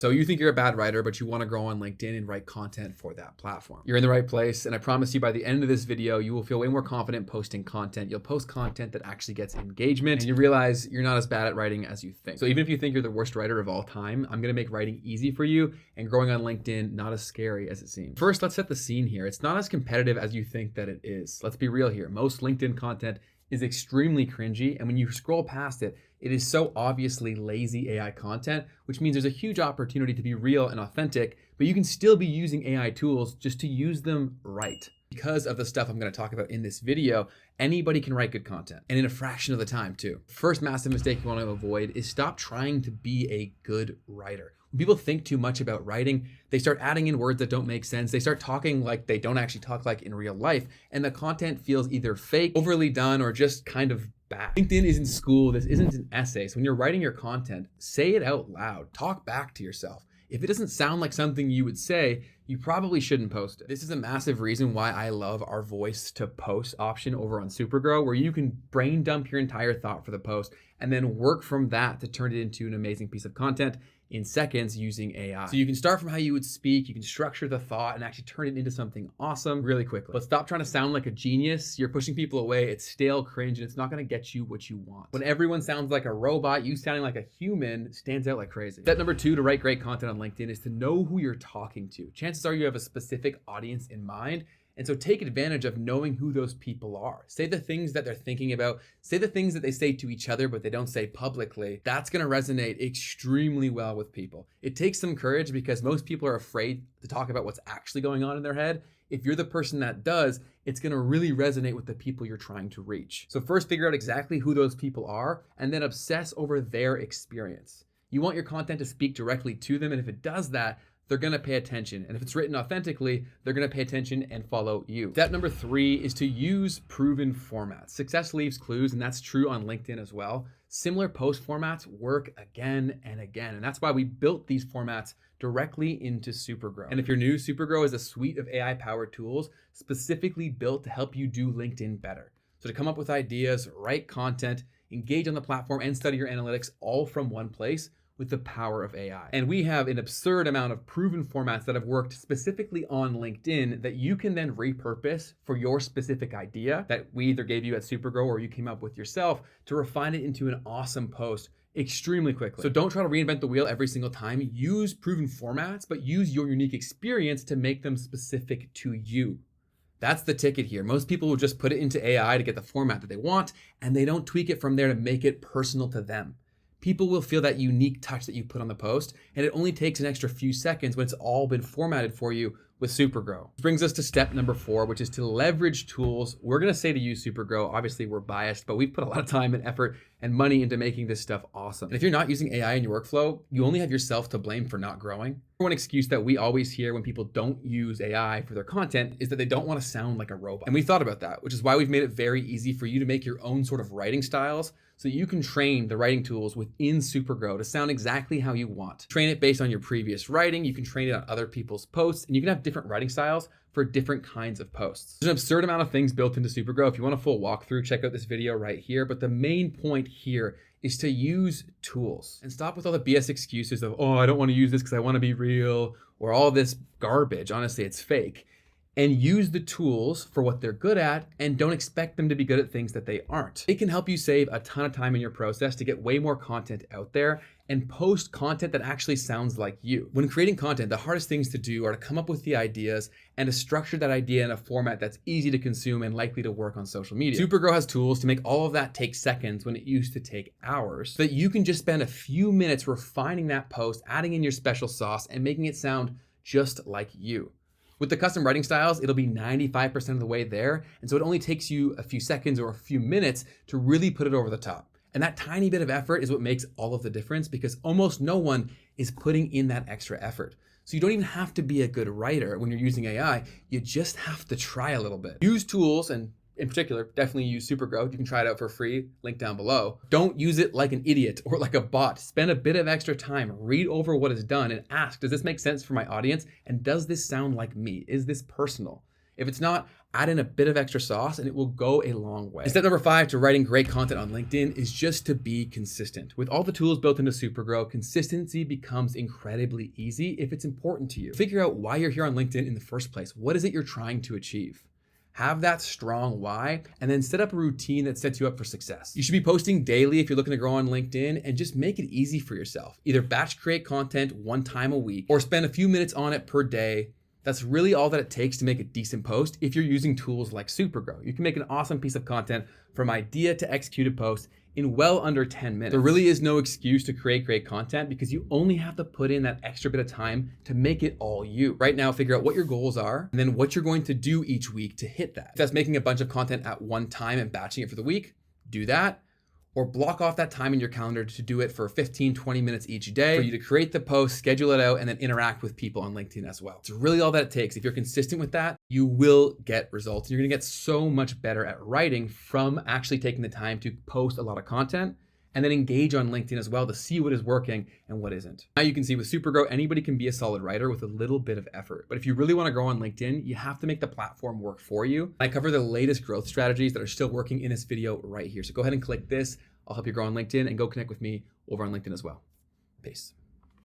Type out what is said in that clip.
So you think you're a bad writer, but you want to grow on LinkedIn and write content for that platform. You're in the right place. And I promise you by the end of this video, you will feel way more confident posting content. You'll post content that actually gets engagement and you realize you're not as bad at writing as you think. So even if you think you're the worst writer of all time, I'm going to make writing easy for you and growing on LinkedIn not as scary as it seems. First, let's set the scene here. It's not as competitive as you think that it is. Let's be real here. Most LinkedIn content is extremely cringy. And when you scroll past it, it is so obviously lazy AI content, which means there's a huge opportunity to be real and authentic, but you can still be using AI tools just to use them right. Because of the stuff I'm going to talk about in this video, anybody can write good content, and in a fraction of the time too. First massive mistake you want to avoid is stop trying to be a good writer. When people think too much about writing, they start adding in words that don't make sense. They start talking like they don't actually talk like in real life, and the content feels either fake, overly done, or just kind of bad. LinkedIn isn't school. This isn't an essay. So when you're writing your content, say it out loud. Talk back to yourself. If it doesn't sound like something you would say, you probably shouldn't post it. This is a massive reason why I love our voice to post option over on Supergrow, where you can brain dump your entire thought for the post and then work from that to turn it into an amazing piece of content in seconds using AI. So you can start from how you would speak, you can structure the thought and actually turn it into something awesome really quickly. But stop trying to sound like a genius. You're pushing people away. It's stale, cringe, and it's not gonna get you what you want. When everyone sounds like a robot, you sounding like a human stands out like crazy. Step number 2 to write great content on LinkedIn is to know who you're talking to. Chances are you have a specific audience in mind. And so take advantage of knowing who those people are. Say the things that they're thinking about. Say the things that they say to each other, but they don't say publicly. That's going to resonate extremely well with people. It takes some courage because most people are afraid to talk about what's actually going on in their head. If you're the person that does, it's going to really resonate with the people you're trying to reach. So first figure out exactly who those people are and then obsess over their experience. You want your content to speak directly to them. And if it does that, they're going to pay attention. And if it's written authentically, they're going to pay attention and follow you. Step number 3 is to use proven formats. Success leaves clues, and that's true on LinkedIn as well. Similar post formats work again and again. And that's why we built these formats directly into Supergrow. And if you're new, Supergrow is a suite of AI-powered tools specifically built to help you do LinkedIn better. So to come up with ideas, write content, engage on the platform, and study your analytics all from one place, with the power of AI. And we have an absurd amount of proven formats that have worked specifically on LinkedIn that you can then repurpose for your specific idea that we either gave you at Supergrow or you came up with yourself to refine it into an awesome post extremely quickly. So don't try to reinvent the wheel every single time. Use proven formats, but use your unique experience to make them specific to you. That's the ticket here. Most people will just put it into AI to get the format that they want, and they don't tweak it from there to make it personal to them. People will feel that unique touch that you put on the post, and it only takes an extra few seconds when it's all been formatted for you with Supergrow. This brings us to step number 4, which is to leverage tools. We're gonna say to use Supergrow. Obviously, we're biased, but we've put a lot of time and effort and money into making this stuff awesome. And if you're not using AI in your workflow, you only have yourself to blame for not growing. One excuse that we always hear when people don't use AI for their content is that they don't want to sound like a robot. And we thought about that, which is why we've made it very easy for you to make your own sort of writing styles so you can train the writing tools within Supergrow to sound exactly how you want. Train it based on your previous writing, you can train it on other people's posts, and you can have different writing styles for different kinds of posts. There's an absurd amount of things built into Supergrow. If you want a full walkthrough, check out this video right here. But the main point here is to use tools and stop with all the BS excuses of, oh, I don't want to use this because I want to be real, or all this garbage. Honestly, it's fake. And use the tools for what they're good at and don't expect them to be good at things that they aren't. It can help you save a ton of time in your process to get way more content out there and post content that actually sounds like you. When creating content, the hardest things to do are to come up with the ideas and to structure that idea in a format that's easy to consume and likely to work on social media. Supergrow has tools to make all of that take seconds when it used to take hours, so that you can just spend a few minutes refining that post, adding in your special sauce, and making it sound just like you. With the custom writing styles, it'll be 95% of the way there. And so it only takes you a few seconds or a few minutes to really put it over the top. And that tiny bit of effort is what makes all of the difference because almost no one is putting in that extra effort. So you don't even have to be a good writer when you're using AI. You just have to try a little bit. Use tools, and in particular, definitely use Supergrow. You can try it out for free, link down below. Don't use it like an idiot or like a bot. Spend a bit of extra time, read over what is done and ask, does this make sense for my audience? And does this sound like me? Is this personal? If it's not, Add in a bit of extra sauce and it will go a long way. And step number 5 to writing great content on LinkedIn is just to be consistent. With all the tools built into Supergrow, consistency becomes incredibly easy if it's important to you. Figure out why you're here on LinkedIn in the first place. What is it you're trying to achieve? Have that strong why, and then set up a routine that sets you up for success. You should be posting daily if you're looking to grow on LinkedIn, and just make it easy for yourself. Either batch create content one time a week or spend a few minutes on it per day. That's really all that it takes to make a decent post if you're using tools like Supergrow. You can make an awesome piece of content from idea to executed post in well under 10 minutes. There really is no excuse to create great content because you only have to put in that extra bit of time to make it all you. Right now, figure out what your goals are and then what you're going to do each week to hit that. If that's making a bunch of content at one time and batching it for the week, do that. Or block off that time in your calendar to do it for 15, 20 minutes each day for you to create the post, schedule it out, and then interact with people on LinkedIn as well. It's really all that it takes. If you're consistent with that, you will get results. You're gonna get so much better at writing from actually taking the time to post a lot of content and then engage on LinkedIn as well to see what is working and what isn't. Now you can see with Supergrow, anybody can be a solid writer with a little bit of effort. But if you really wanna grow on LinkedIn, you have to make the platform work for you. I cover the latest growth strategies that are still working in this video right here. So go ahead and click this. I'll help you grow on LinkedIn, and go connect with me over on LinkedIn as well. Peace.